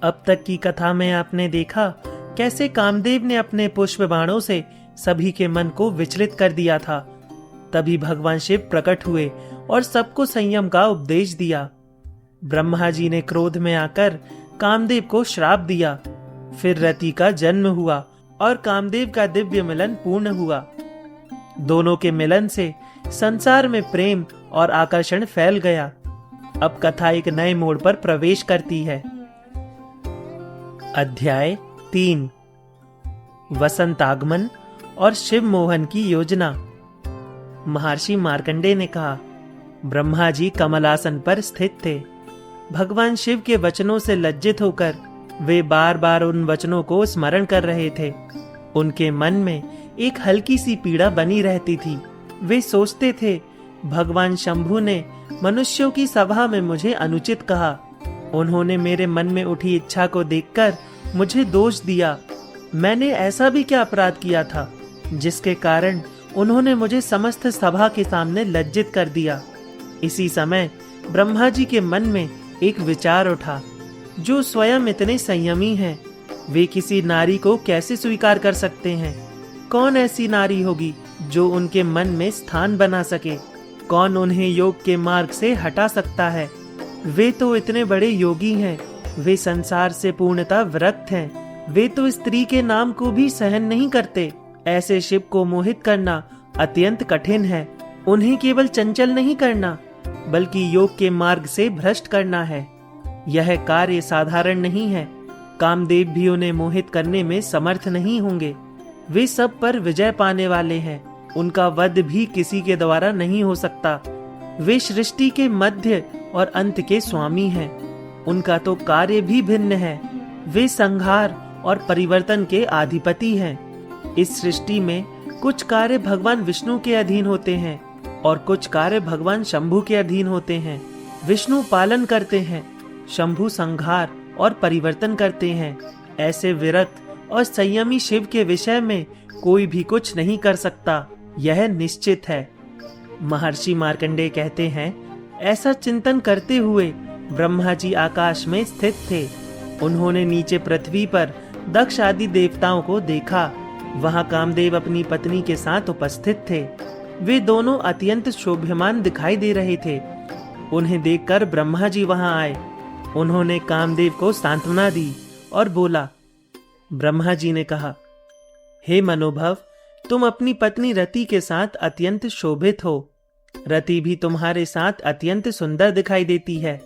अब तक की कथा में आपने देखा कैसे कामदेव ने अपने पुष्प बाणों से सभी के मन को विचलित कर दिया था। तभी भगवान शिव प्रकट हुए और सबको संयम का उपदेश दिया। ब्रह्मा जी ने क्रोध में आकर कामदेव को श्राप दिया। फिर रति का जन्म हुआ और कामदेव का दिव्य मिलन पूर्ण हुआ। दोनों के मिलन से संसार में प्रेम और आकर्षण फैल गया। अब कथा एक नए मोड़ पर प्रवेश करती है। अध्याय 3 वसंतागमन और शिव मोहन की योजना। महर्षि मार्कंडेय ने कहा, ब्रह्मा जी कमलासन पर स्थित थे। भगवान शिव के वचनों से लज्जित होकर वे बार बार उन वचनों को स्मरण कर रहे थे। उनके मन में एक हल्की सी पीड़ा बनी रहती थी। वे सोचते थे, भगवान शंभु ने मनुष्यों की सभा में मुझे अनुचित कहा। उन्होंने मेरे मन में उठी इच्छा को देखकर मुझे दोष दिया। मैंने ऐसा भी क्या अपराध किया था जिसके कारण उन्होंने मुझे समस्त सभा के सामने लज्जित कर दिया। इसी समय ब्रह्मा जी के मन में एक विचार उठा, जो स्वयं इतने संयमी हैं, वे किसी नारी को कैसे स्वीकार कर सकते हैं? कौन ऐसी नारी होगी जो उनके मन में स्थान बना सके? कौन उन्हें योग के मार्ग से हटा सकता है? वे तो इतने बड़े योगी हैं, वे संसार से पूर्णतः विरक्त हैं। वे तो स्त्री के नाम को भी सहन नहीं करते। ऐसे शिव को मोहित करना अत्यंत कठिन है। उन्हें केवल चंचल नहीं करना, बल्कि योग के मार्ग से भ्रष्ट करना है। यह कार्य साधारण नहीं है। कामदेव भी उन्हें मोहित करने में समर्थ नहीं होंगे। वे सब पर विजय पाने वाले हैं। उनका वध भी किसी के द्वारा नहीं हो सकता। वे सृष्टि के मध्य और अंत के स्वामी हैं। उनका तो कार्य भी भिन्न है। वे संहार और परिवर्तन के अधिपति हैं। इस सृष्टि में कुछ कार्य भगवान विष्णु के अधीन होते हैं और कुछ कार्य भगवान शंभु के अधीन होते हैं। विष्णु पालन करते हैं, शंभु संहार और परिवर्तन करते हैं। ऐसे विरक्त और संयमी शिव के विषय में कोई भी कुछ नहीं कर सकता, यह निश्चित है। महर्षि मार्कंडेय कहते हैं, ऐसा चिंतन करते हुए ब्रह्मा जी आकाश में स्थित थे। उन्होंने नीचे पृथ्वी पर दक्ष आदि देवताओं को देखा। वहां कामदेव अपनी पत्नी के साथ उपस्थित थे। वे दोनों अत्यंत शोभ्यमान दिखाई दे रहे थे। उन्हें देखकर ब्रह्मा जी वहां आए। उन्होंने कामदेव को सांत्वना दी और बोला। ब्रह्मा जी ने कहा, हे मनोभव, तुम अपनी पत्नी रति के साथ अत्यंत शोभित हो। रति भी तुम्हारे साथ अत्यंत सुंदर दिखाई देती है।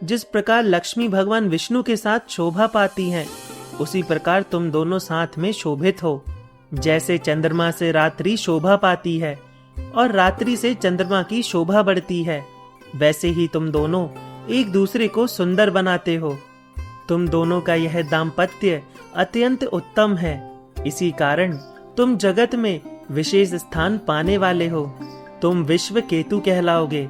जिस प्रकार लक्ष्मी भगवान विष्णु के साथ शोभा पाती हैं, उसी प्रकार तुम दोनों साथ में शोभित हो। जैसे चंद्रमा से रात्रि शोभा पाती है और रात्रि से चंद्रमा की शोभा बढ़ती है, वैसे ही तुम दोनों एक दूसरे को सुंदर बनाते हो। तुम दोनों का यह दाम्पत्य अत्यंत उत्तम है। इसी कारण तुम जगत में विशेष स्थान पाने वाले हो। तुम विश्व केतु कहलाओगे,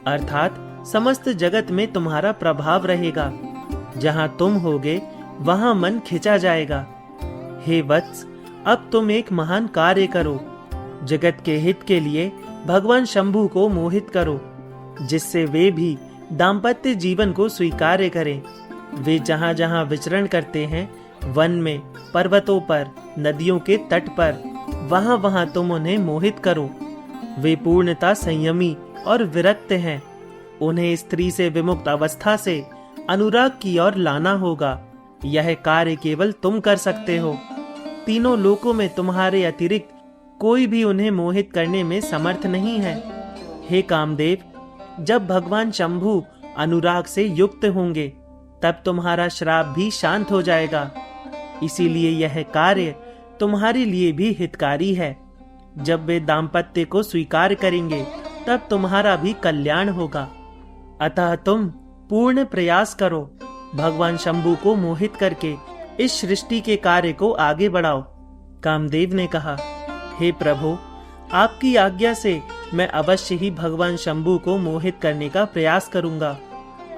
अर्थात समस्त जगत में तुम्हारा प्रभाव रहेगा। जहां तुम होगे वहां मन खिंचा जाएगा। हे वत्स, अब तुम एक महान कार्य करो। जगत के हित के लिए भगवान शंभु को मोहित करो, जिससे वे भी दाम्पत्य जीवन को स्वीकार्य करें। वे जहां जहां विचरण करते हैं, वन में, पर्वतों पर, नदियों के तट पर, वहां वहां तुम उन्हें मोहित करो। वे पूर्णतः संयमी और विरक्त हैं। उन्हें स्त्री से विमुक्त अवस्था से अनुराग की ओर लाना होगा। यह कार्य केवल तुम कर सकते हो। तीनों लोकों में तुम्हारे अतिरिक्त कोई भी उन्हें मोहित करने में समर्थ नहीं है। हे कामदेव, जब भगवान शंभु अनुराग से युक्त होंगे, तब तुम्हारा श्राप भी शांत हो जाएगा। इसीलिए यह कार्य तुम्हारे लिए भी हितकारी है। जब वे दाम्पत्य को स्वीकार करेंगे, तब तुम्हारा भी कल्याण होगा। अतः तुम पूर्ण प्रयास करो। भगवान शंभु को मोहित करके इस सृष्टि के कार्य को आगे बढ़ाओ। कामदेव ने कहा, हे प्रभु, आपकी आज्ञा से मैं अवश्य ही भगवान शंभु को मोहित करने का प्रयास करूंगा।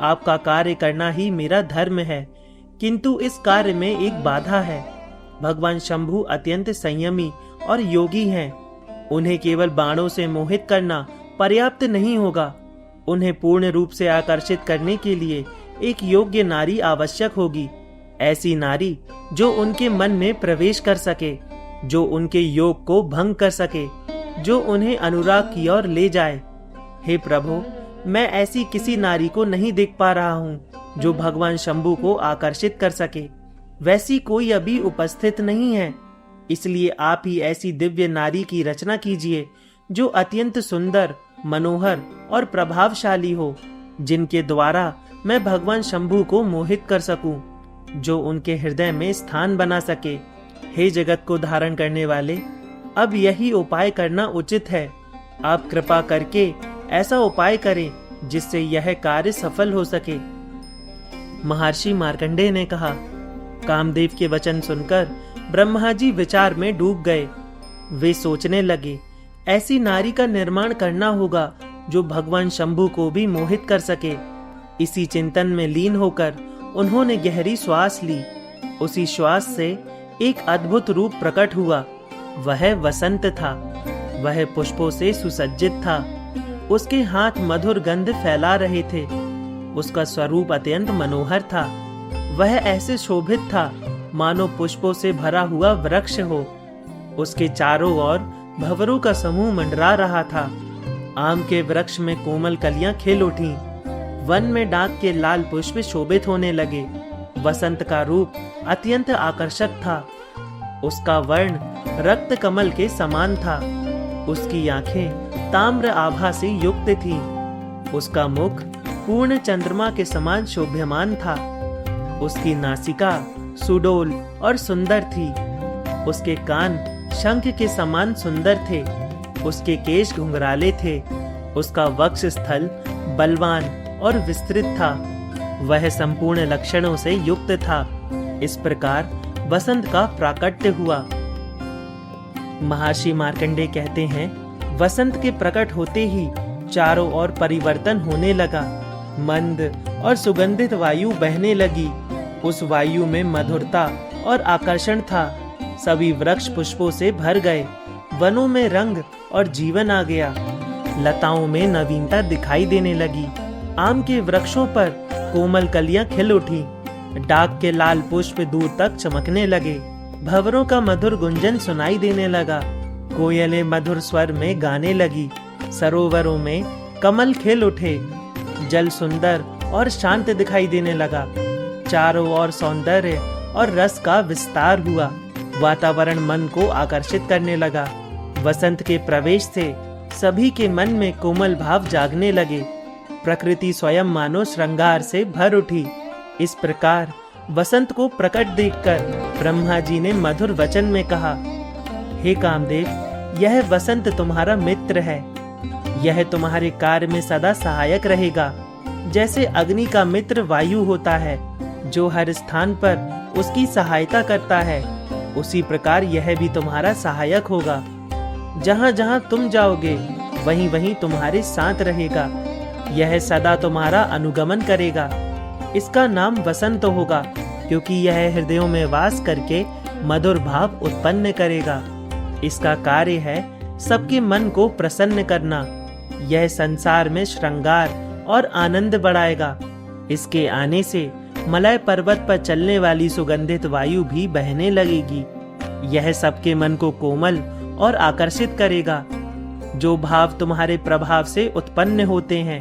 आपका कार्य करना ही मेरा धर्म है, किंतु इस कार्य में एक बाधा है। भगवान शंभु अत्यंत संयमी और योगी हैं। उन्हें केवल बाणों से मोहित करना पर्याप्त नहीं होगा। उन्हें पूर्ण रूप से आकर्षित करने के लिए एक योग्य नारी आवश्यक होगी। ऐसी नारी जो उनके मन में प्रवेश कर सके, जो उनके योग को भंग कर सके, जो उन्हें अनुराग की ओर ले जाए। हे प्रभु, मैं ऐसी किसी नारी को नहीं देख पा रहा हूँ जो भगवान शंभु को आकर्षित कर सके। वैसी कोई अभी उपस्थित नहीं है। इसलिए आप ही ऐसी दिव्य नारी की रचना कीजिए जो अत्यंत सुंदर, मनोहर और प्रभावशाली हो, जिनके द्वारा मैं भगवान शंभु को मोहित कर सकूं, जो उनके हृदय में स्थान बना सके। हे जगत को धारण करने वाले, अब यही उपाय करना उचित है। आप कृपा करके ऐसा उपाय करें जिससे यह कार्य सफल हो सके। महर्षि मार्कंडेय ने कहा। कामदेव के वचन सुनकर ब्रह्मा जी विचार में डूब गए। वे सोचने लगे, ऐसी नारी का निर्माण करना होगा जो भगवान शंभु को भी मोहित कर सके। इसी चिंतन में लीन होकर उन्होंने गहरी श्वास ली। उसी श्वास से एक अद्भुत रूप प्रकट हुआ। वह वसंत था। वह पुष्पों से सुसज्जित था। उसके हाथ मधुर गंध फैला रहे थे। उसका स्वरूप अत्यंत मनोहर था। वह ऐसे शोभित था मानो पुष्पों से भरा हुआ वृक्ष हो। उसके चारों ओर भंवरों का समूह मंडरा रहा था। आम के वृक्ष में कोमल कलियां खिल उठी। वन में डाक के लाल पुष्प शोभित होने लगे। वसंत का रूप अत्यंत आकर्षक था। उसका वर्ण रक्त कमल के समान था। उसकी आंखें ताम्र आभा से युक्त थीं। उसका मुख पूर्ण चंद्रमा के समान शोभ्यमान था। उसकी नासिका सुडोल और सुंदर थी। उसके कान शंख के समान सुंदर थे। उसके केश घुंघराले थे। उसका वक्ष स्थल बलवान और विस्तृत था। वह संपूर्ण लक्षणों से युक्त था। इस प्रकार वसंत का प्राकट्य हुआ। महर्षि मार्कंडेय कहते हैं, वसंत के प्रकट होते ही चारों ओर परिवर्तन होने लगा। मंद और सुगंधित वायु बहने लगी। उस वायु में मधुरता और आकर्षण था। सभी वृक्ष पुष्पों से भर गए। वनों में रंग और जीवन आ गया। लताओं में नवीनता दिखाई देने लगी। आम के वृक्षों पर कोमल कलियां खिल उठी। डाक के लाल पुष्प दूर तक चमकने लगे। भंवरों का मधुर गुंजन सुनाई देने लगा। कोयलें मधुर स्वर में गाने लगी। सरोवरों में कमल खिल उठे। जल सुंदर और शांत दिखाई देने लगा। चारों ओर सौंदर्य और रस का विस्तार हुआ। वातावरण मन को आकर्षित करने लगा। वसंत के प्रवेश से सभी के मन में कोमल भाव जागने लगे। प्रकृति स्वयं मानो श्रृंगार से भर उठी। इस प्रकार वसंत को प्रकट देखकर ब्रह्मा जी ने मधुर वचन में कहा, हे कामदेव, यह वसंत तुम्हारा मित्र है। यह तुम्हारे कार्य में सदा सहायक रहेगा। जैसे अग्नि का मित्र वायु होता है, जो हर स्थान पर उसकी सहायता करता है, उसी प्रकार यह भी तुम्हारा सहायक होगा। जहाँ जहाँ तुम जाओगे वहीं वहीं तुम्हारे साथ रहेगा। यह सदा तुम्हारा अनुगमन करेगा। इसका नाम वसंत होगा, क्योंकि यह हृदयों में वास करके मधुर भाव उत्पन्न करेगा। इसका कार्य है सबके मन को प्रसन्न करना। यह संसार में श्रृंगार और आनंद बढ़ाएगा। इसके आने से मलय पर्वत पर चलने वाली सुगंधित वायु भी बहने लगेगी। यह सबके मन को कोमल और आकर्षित करेगा। जो भाव तुम्हारे प्रभाव से उत्पन्न होते हैं,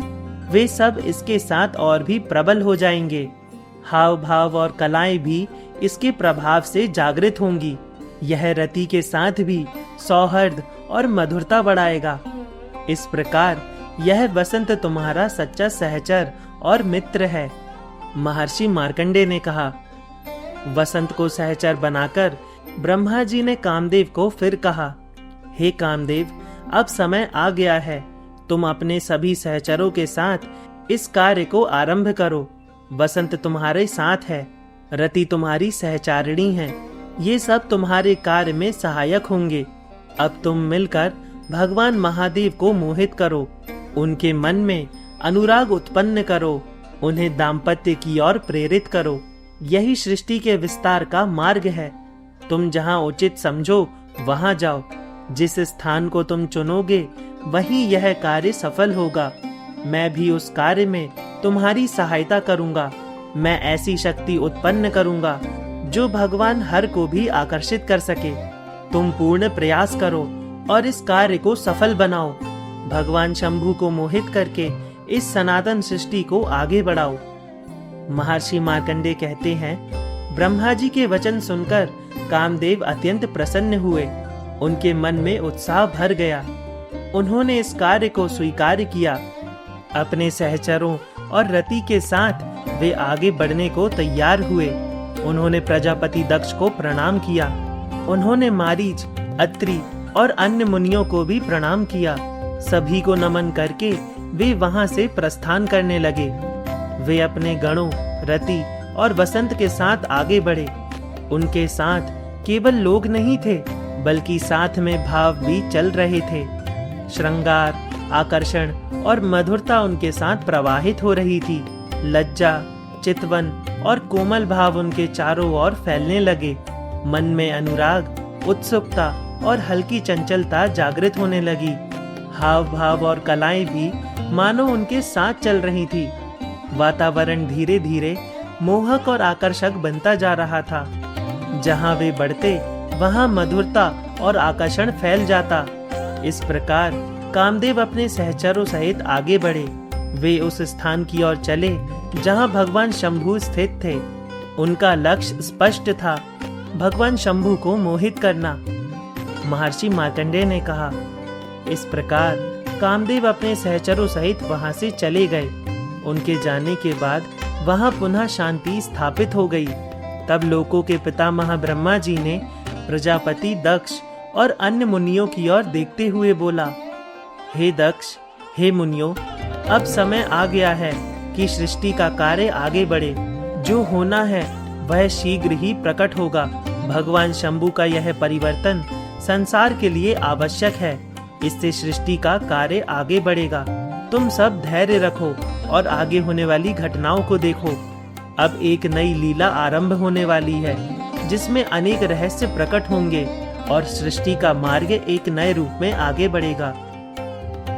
वे सब इसके साथ और भी प्रबल हो जाएंगे। हाव भाव और कलाएं भी इसके प्रभाव से जागृत होंगी। यह रति के साथ भी सौहार्द और मधुरता बढ़ाएगा। इस प्रकार यह वसंत तुम्हारा सच्चा सहचर और मित्र है। महर्षि मार्कंडेय ने कहा। वसंत को सहचर बनाकर ब्रह्मा जी ने कामदेव को फिर कहा, हे कामदेव, अब समय आ गया है। तुम अपने सभी सहचरों के साथ इस कार्य को आरंभ करो। वसंत तुम्हारे साथ है। रति तुम्हारी सहचारिणी है। ये सब तुम्हारे कार्य में सहायक होंगे। अब तुम मिलकर भगवान महादेव को मोहित करो। उनके मन में अनुराग उत्पन्न करो। उन्हें दाम्पत्य की ओर प्रेरित करो। यही सृष्टि के विस्तार का मार्ग है। तुम जहाँ उचित समझो वहाँ जाओ। जिस स्थान को तुम चुनोगे वहीं यह कार्य सफल होगा। मैं भी उस कार्य में तुम्हारी सहायता करूंगा। मैं ऐसी शक्ति उत्पन्न करूंगा जो भगवान हर को भी आकर्षित कर सके। तुम पूर्ण प्रयास करो और इस कार्य को सफल बनाओ। भगवान शंभु को मोहित करके इस सनातन सृष्टि को आगे बढ़ाओ। महर्षि मार्कंडेय कहते हैं, ब्रह्मा जी के वचन सुनकर कामदेव अत्यंत प्रसन्न हुए। उनके मन में उत्साह भर गया। उन्होंने इस कार्य को स्वीकार किया। अपने सहचरों और रति के साथ वे आगे बढ़ने को तैयार हुए। उन्होंने प्रजापति दक्ष को प्रणाम किया। उन्होंने मारीच, अत्रि और अन्य मुनियों को भी प्रणाम किया। सभी को नमन करके वे वहां से प्रस्थान करने लगे। वे अपने गणों, रति और वसंत के साथ आगे बढ़े। उनके साथ केवल लोग नहीं थे, बल्कि साथ में भाव भी चल रहे थे। श्रृंगार, आकर्षण और मधुरता उनके साथ प्रवाहित हो रही थी। लज्जा, चितवन और कोमल भाव उनके चारों ओर फैलने लगे। मन में अनुराग, उत्सुकता और हल्की चंचलता जागृत होने लगी। हाव भाव और कलाएं भी मानो उनके साथ चल रही थी। वातावरण धीरे धीरे मोहक और आकर्षक बनता जा रहा था। जहां वे बढ़ते वहां मधुरता और आकर्षण फैल जाता। इस प्रकार कामदेव अपने सहचरों सहित आगे बढ़े। वे उस स्थान की ओर चले जहां भगवान शंभु स्थित थे। उनका लक्ष्य स्पष्ट था, भगवान शंभु को मोहित करना। महर्षि मार्कंडेय ने कहा, इस प्रकार कामदेव अपने सहचरों सहित वहां से चले गए। उनके जाने के बाद वहां पुनः शांति स्थापित हो गई। तब लोकों के पितामह ब्रह्मा जी ने प्रजापति दक्ष और अन्य मुनियों की ओर देखते हुए बोला, हे दक्ष, हे मुनियों, अब समय आ गया है कि सृष्टि का कार्य आगे बढ़े। जो होना है वह शीघ्र ही प्रकट होगा। भगवान शंभु का यह परिवर्तन संसार के लिए आवश्यक है। इससे सृष्टि का कार्य आगे बढ़ेगा। तुम सब धैर्य रखो और आगे होने वाली घटनाओं को देखो। अब एक नई लीला आरंभ होने वाली है, जिसमें अनेक रहस्य प्रकट होंगे और सृष्टि का मार्ग एक नए रूप में आगे बढ़ेगा।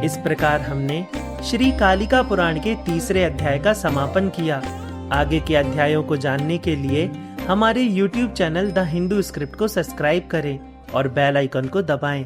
इस प्रकार हमने श्री कालिका पुराण के 3रे अध्याय का समापन किया। आगे के अध्यायों को जानने के लिए हमारे YouTube channel the Hindu script को सब्सक्राइब करें और बेल आइकन को दबाएं।